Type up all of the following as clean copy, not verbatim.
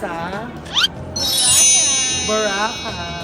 sa Boracay.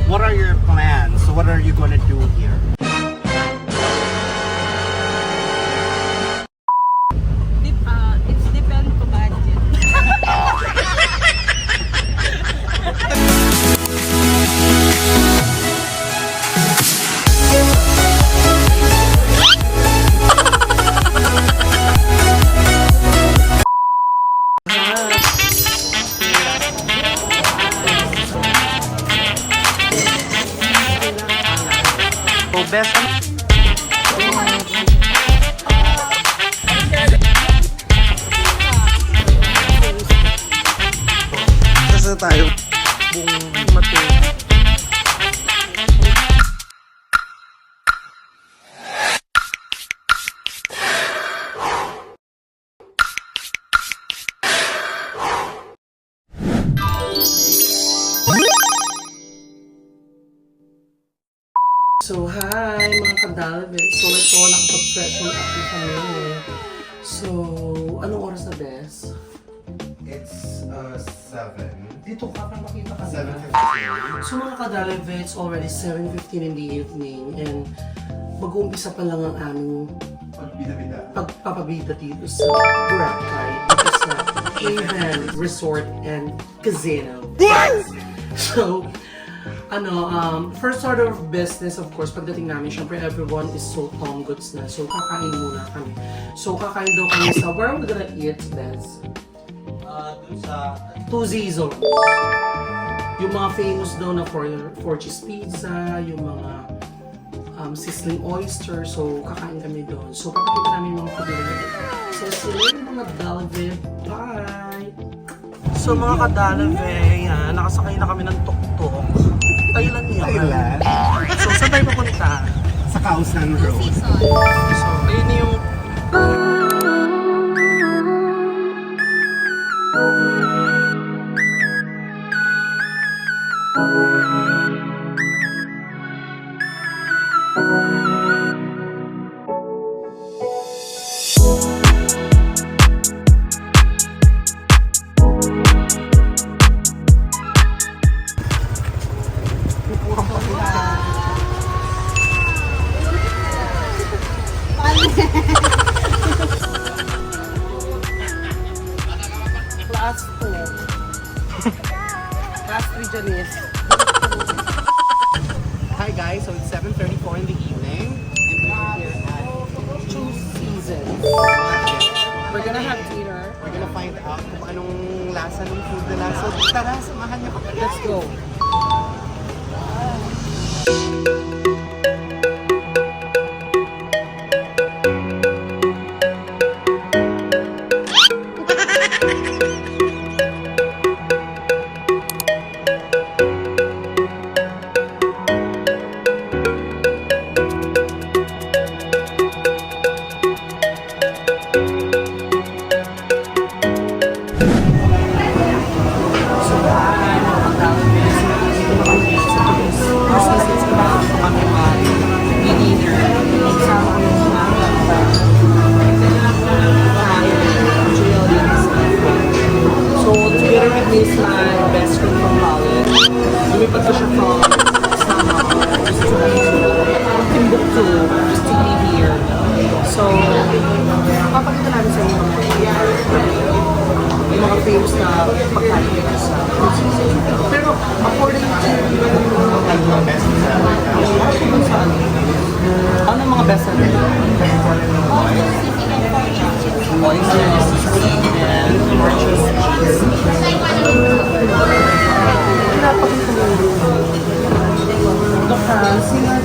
What are your plans? What are you gonna do here? It's depend po budget. So best Sasa tayo Bung mati. So, hi mga kadalbit. So, ito, nakapag-freshen up na kami. So, anong oras na, Bes? It's 7. Dito ka para makita ka na. 7:15. So, mga kadalbit, it's already 7:15 in the evening and mag-uumpisa pa lang ang aming Pagbida-bida. pagpapabida dito sa Boracay. Dito sa Haven Resort and Casino. So, first order of business, of course, pagdating namin, syempre everyone is so Tom Goods na. So, kakain muna kami. So, kakain daw kami sa, where are we gonna eat, Bez? Dun sa Two Seasons. Yung mga famous daw na four cheese pizza, yung mga sizzling oyster. So, kakain kami doon. So, papakita namin yung mga food nila. So, sila yung mga Dalvin. Bye! So, mga kadalave, yan, nakasakay na kami ng tuk-tuk. Thailand yan. Thailand. So, saan tayo papunta? sa Kausan Road. So, ayun yung... Class 2. Class 3 Janice. Hi guys, so it's 7:34 in the evening and we're here at Two Seasons. We're gonna have dinner. We're gonna find out kung anong lasa ng food nila. So tara, samahan niyo kami. Let's go. Is my best friend from college. Lumipat ko siya from just to be Timbuktu, just to be here. So, papakita namin sa inyo yung mga famous na pagkain dito sa Two Seasons. Pero according to Ang best seller. ano mga best seller? Oysters, and purchase cheese.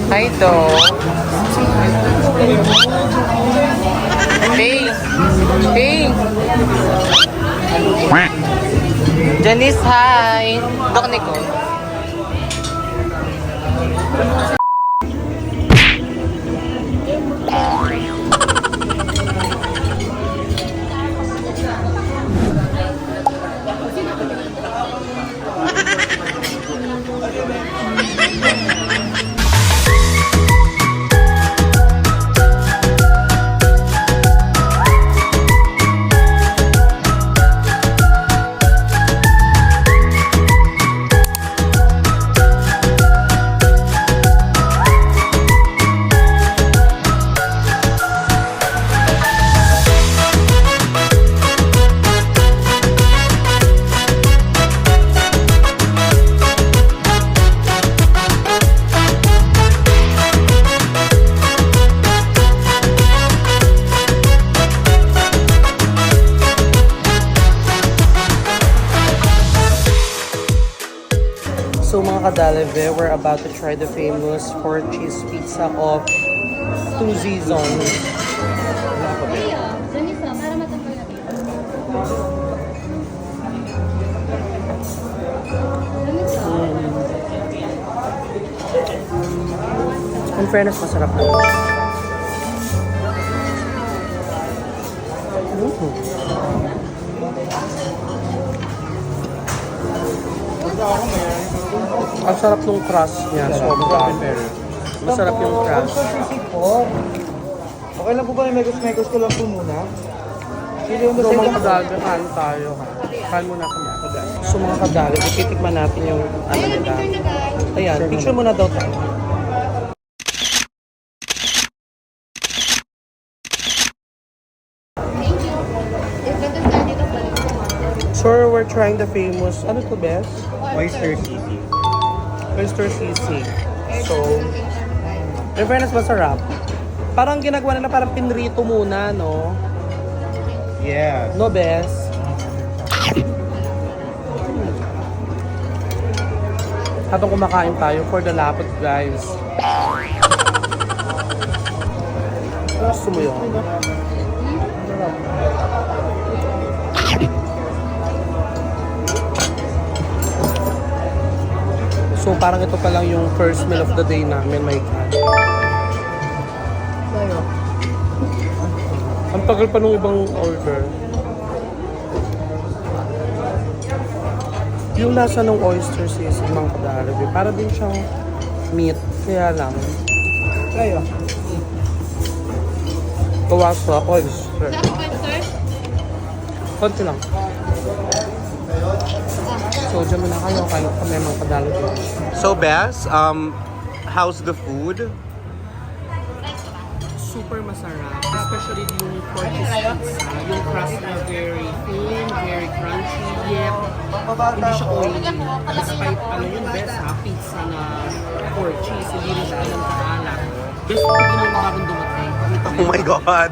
Hi, Do. Hey. Hey. Janice, hi. Dok Nicole. So mga kadaleve, we're about to try the famous 4 cheese pizza of Two Seasons. In fairness, masarap na. Ang sarap nung crust niya, sobra. Masarap yung crust. Okay lang po ba yung megos ko lang po muna? Sino yung So mga kadali, kain tayo ha. Kain muna kami. So mga kadali, ititikman natin yung ano nila. Ayan, picture muna daw tayo. So we're trying the famous, ano to best? Oyster sisig. Oyster sisig. So, in fairness, masarap. Parang ginagawa nila parang pinrito muna, no? Yes. No, Bes? Habang kumakain tayo for the lapot, guys. Gusto mo yun? So parang ito pa lang yung first meal of the day namin, my God. Ang tagal pa nung ibang order. Yung lasa ng oyster sisig, mga kadalabi, para din siyang meat, kaya lang. Kayo. Gawa sa oyster. Konti lang. So, dyan muna kayo, kayo kami mga kadalabi. So, Bess, how's the food? Super masarap, especially yung pork pizza. Yung crust na very thin, very crunchy, yet hindi siya oily. Despite ano yung best ha, pizza na pork cheese, hindi rin siya alam kaalat. Best food yung bagong dumating. Oh my God!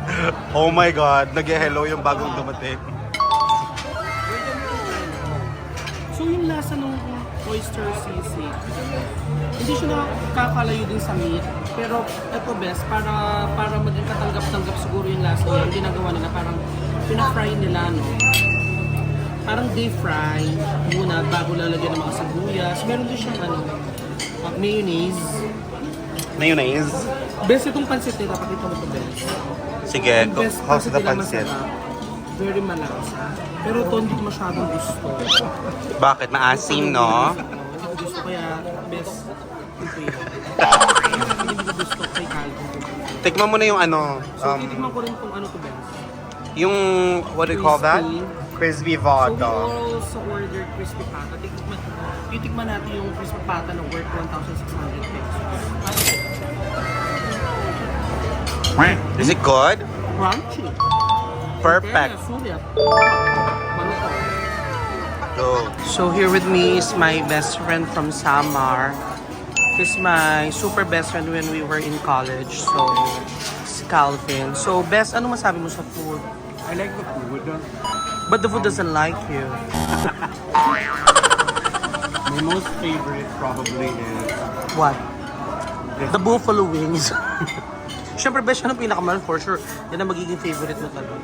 Oh my God! Nag-hello yung bagong dumating. So yung lasa ng oyster sisig, hindi siya nakakalayo din sa meat. Pero ito best, para maging katanggap-tanggap siguro yung lasa niya, yung ginagawa nila parang pina-fry nila, no? Parang deep fry muna bago lalagyan ng mga sibuyas. Meron din siyang ano, mayonnaise. Mayonnaise? Best itong pansit nila, pakita mo ito best. Sige, Yung best how's the nila pancit? masarap. Very malasa. Pero ito hindi ko masyadong gusto. Bakit? Maasim, no? Hindi ko gusto kaya best ito yun. Hindi ko gusto kay Calvin. Tikman mo na yung ano, So titigman ko rin kung ano to best. yung, what do you call that? Crispy. Crispy So we vodka. also ordered crispy pata. Titikman natin yung crispy pata na worth 1,600 pesos. Is it good? Crunchy. Perfect. Kaya sulit. Maluto. Go. So here with me is my best friend from Samar. He's my super best friend when we were in college. So, si Calvin. So, Best, ano masabi mo sa food? I like the food. But the food doesn't like you. My most favorite probably is What? The buffalo wings. Siyempre, Best, yan ang pinakamahal for sure. Yan ang magiging favorite mo talaga.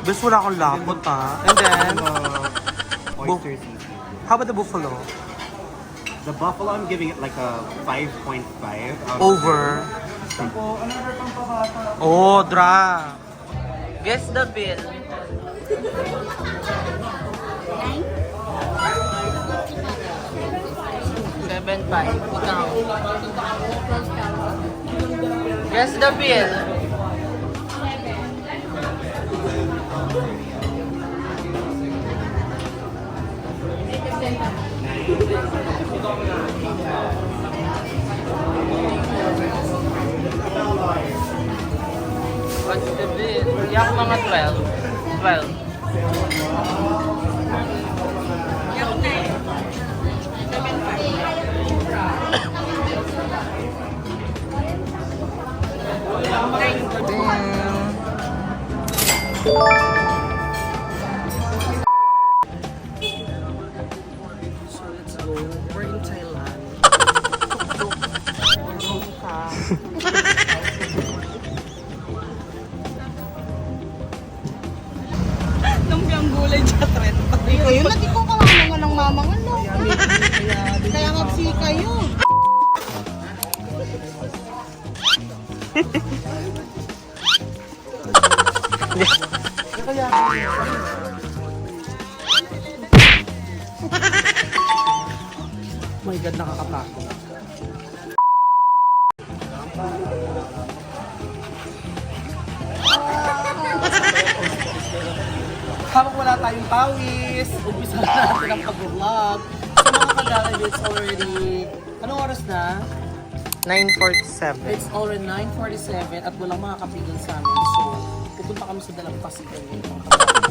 Best, wala akong lapot ha. And then, oyster sisig. how about the buffalo? The buffalo, I'm giving it like a 5.5. Over. Oh, dra. Guess the bill. $7.5. Ikaw. Guess the bill. What's the bill? Yak mga 12. 12. So let's go. We're in Thailand. Tuk-tuk. Ka. Lumpiang gulay dyan, trend. Kayo lagi ko kamangan ng mamang ano. Kaya ngapsi kayo. Oh my God, nakakatakot. Habang wala tayong pawis, umpisa na natin ang pag-vlog. So mga kagala, it's already, anong oras na? 9:47. It's already 9:47 at walang mga kapigil sa amin. So, pupunta kami sa Dalampasigan ngayon mga kagala.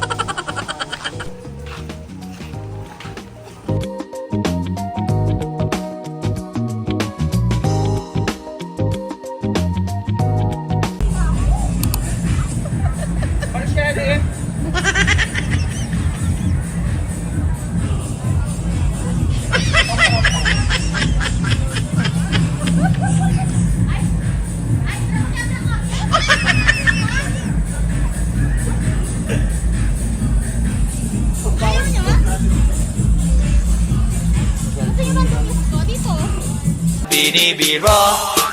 Binibiro,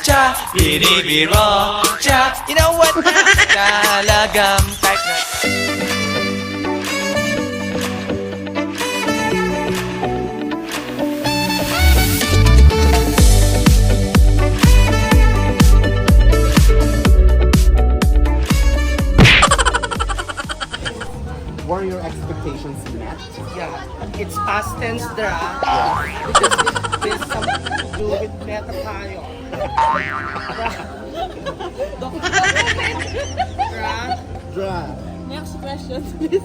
cha, binibiro, cha. You know what? Talagang type na. Were your expectations met? Yeah, it's past tense there, because there's something to do with meta tayo. Dra. Next question, please.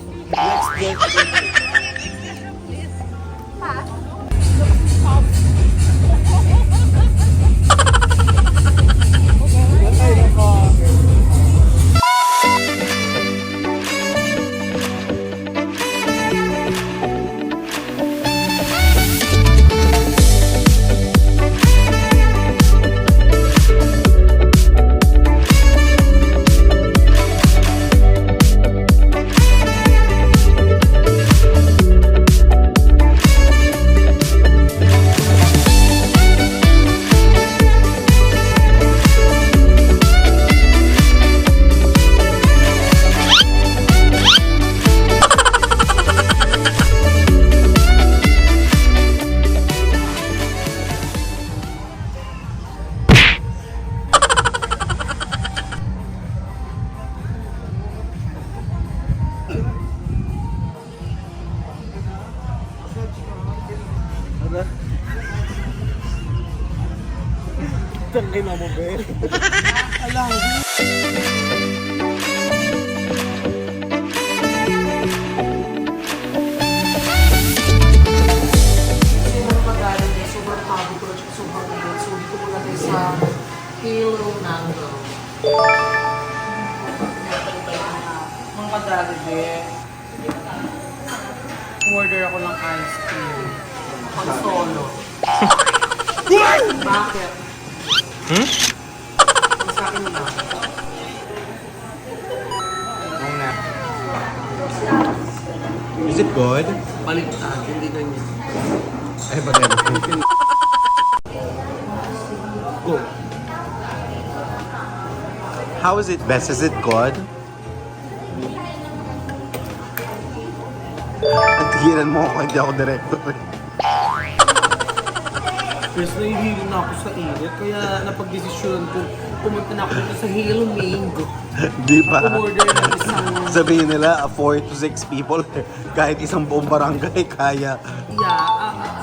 Tangin na mo, be. Alam, sobrang magaling eh, sobrang habo ko at sobrang init. So, dito muna tayo sa Halo Mango. Mga magaling eh. Order ako ng ice cream. Pag solo. Bakit? Ang sa akin na. Oo nga. Is it good? Baliktad, hindi ganyan. Ay, bagay. Go. How is it best? Is it good? Ang tigilan mo ako, hindi ako director. Yes, nahihilo na ako sa init, kaya napag-desisyon ko, pumunta na ako dito sa Halo Mango. Di ba? Ako-order ng isang, Sabihin nila, 4 to 6 people, kahit isang buong barangay, kaya.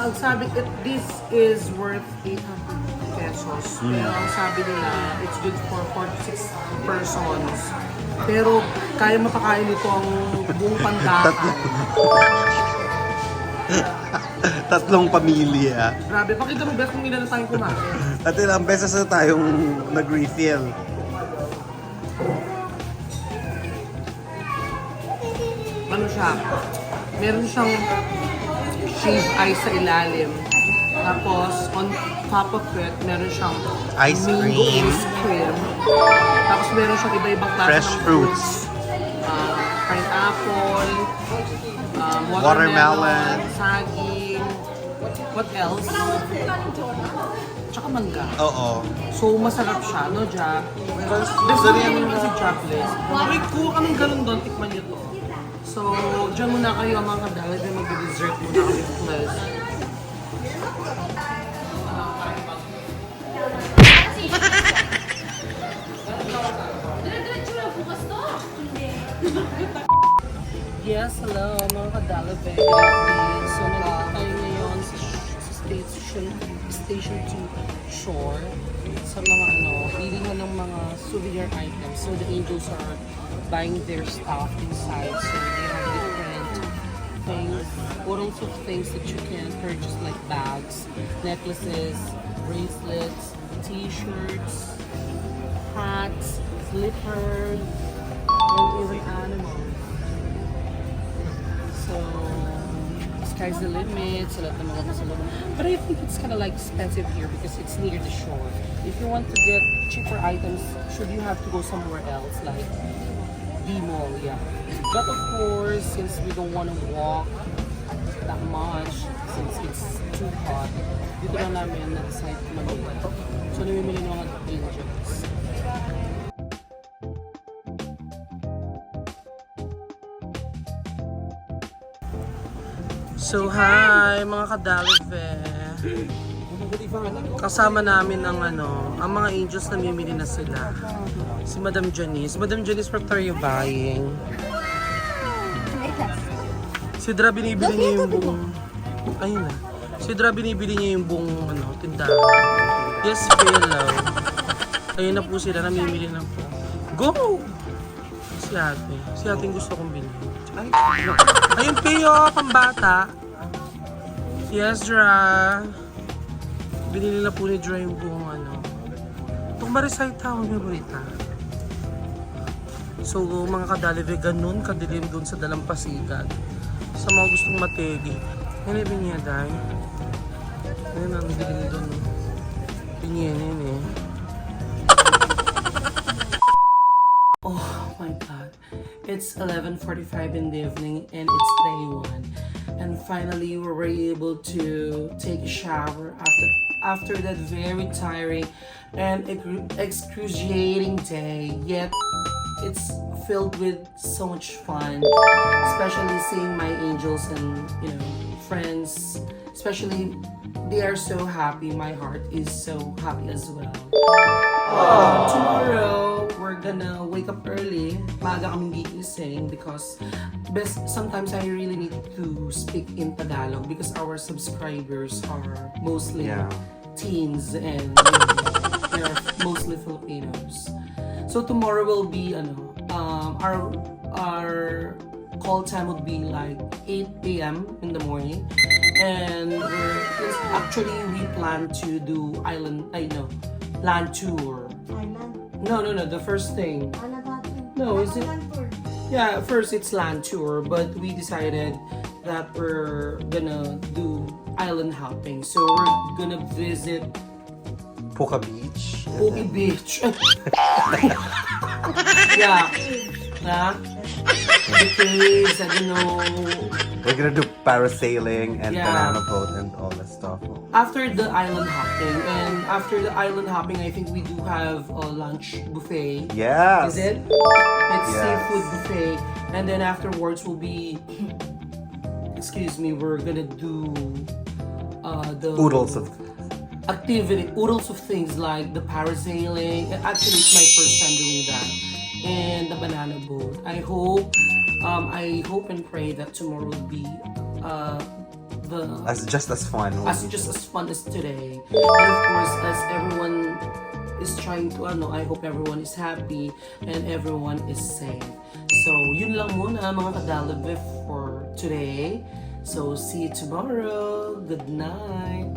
ang sabi, this is worth 800 pesos. Pero ang sabi nila, it's good for 4 to 6 persons. Pero kaya mapakain ito ang buong pandakan. Tatlong pamilya. Grabe, pakita mo ba kung ilan na tayong kumain? At ilang beses na tayong nag-refill. Ano siya? Meron siyang shaved ice sa ilalim. Tapos, on top of it, meron siyang Ice mango cream. ice cream. Tapos meron siyang iba-ibang klase Fresh ng fruits. Pineapple, Watermelon. saging, what else? Tsaka mangga. Oo. So, masarap siya, no, Jack? Gusto rin Yung si Jobless. May kuha kaming ganun doon, tikman niyo to. So, dyan muna kayo mga kadalid na mag-dessert muna kami plus. Yes, hello mga kadalid. So, nandito tayo ngayon sa Station 2 Shore sa mga bilihan ng mga souvenir items. So, the angels are buying their stuff inside. So, they have different things, lots of things that you can purchase like bags, necklaces, bracelets, t-shirts, hats, slippers, and even animals. So, sky's the limit, sa lahat ng mga kasalubong. But I think it's kind of like expensive here because it's near the shore. If you want to get cheaper items, should you have to go somewhere else like D-Mall, yeah. But of course, since we don't want to walk that much, since it's too hot, dito lang namin na-decide Manila. So, namimili ng mga angels. So, hi mga kadalive. Kasama namin ang ang mga angels namimili na sila. Si Madam Janice. Madam Janice, what are you buying? Si Dra binibili niya yung buong... Ayun na. Si Dra binibili niya yung buong tindahan. Yes, fellow. Ayun na po sila, namimili na po. Go! Si ate. Si ate yung gusto kong bilhin. Ayun kayo, pambata. Yes, Dra. Binili na po ni Dra yung buong Itong Marisay Town, yung Rita. So, mga kadalive, ganun kadilim dun sa Dalampasigan. Sa mga gustong mategi. Yan ay binyaday. Yan ang dilim dun. Binyanin eh. Oh my God. It's 11:45 in the evening and it's day 1. And finally, we were able to take a shower after that very tiring and excruciating day. Yet, it's filled with so much fun, especially seeing my angels and friends. Especially, they are so happy. My heart is so happy as well. Tomorrow, we're gonna wake up early. Maaga kaming gigising because sometimes I really need to speak in Tagalog because our subscribers are mostly teens and they are mostly Filipinos. So tomorrow will be our call time would be like 8 a.m. in the morning, and we plan to do land tour. No, the first thing. No, is it? Yeah, first it's land tour, but we decided that we're gonna do island hopping. So we're gonna visit Puka Beach. Puki Beach. Yeah. Because, I don't know. We're gonna do parasailing and Yeah. banana boat and all that stuff. After the island hopping, I think we do have a lunch buffet. Yes. Is it? It's Yes. seafood buffet. And then afterwards will be, we're gonna do the Oodles of oodles of things like the parasailing. Actually, it's my first time doing that. And the banana boat. I hope and pray that tomorrow will be just as fun. just as fun as today. And of course, as everyone is trying to I hope everyone is happy and everyone is safe. So, yun lang muna mga kadalive for today. So, see you tomorrow. Good night.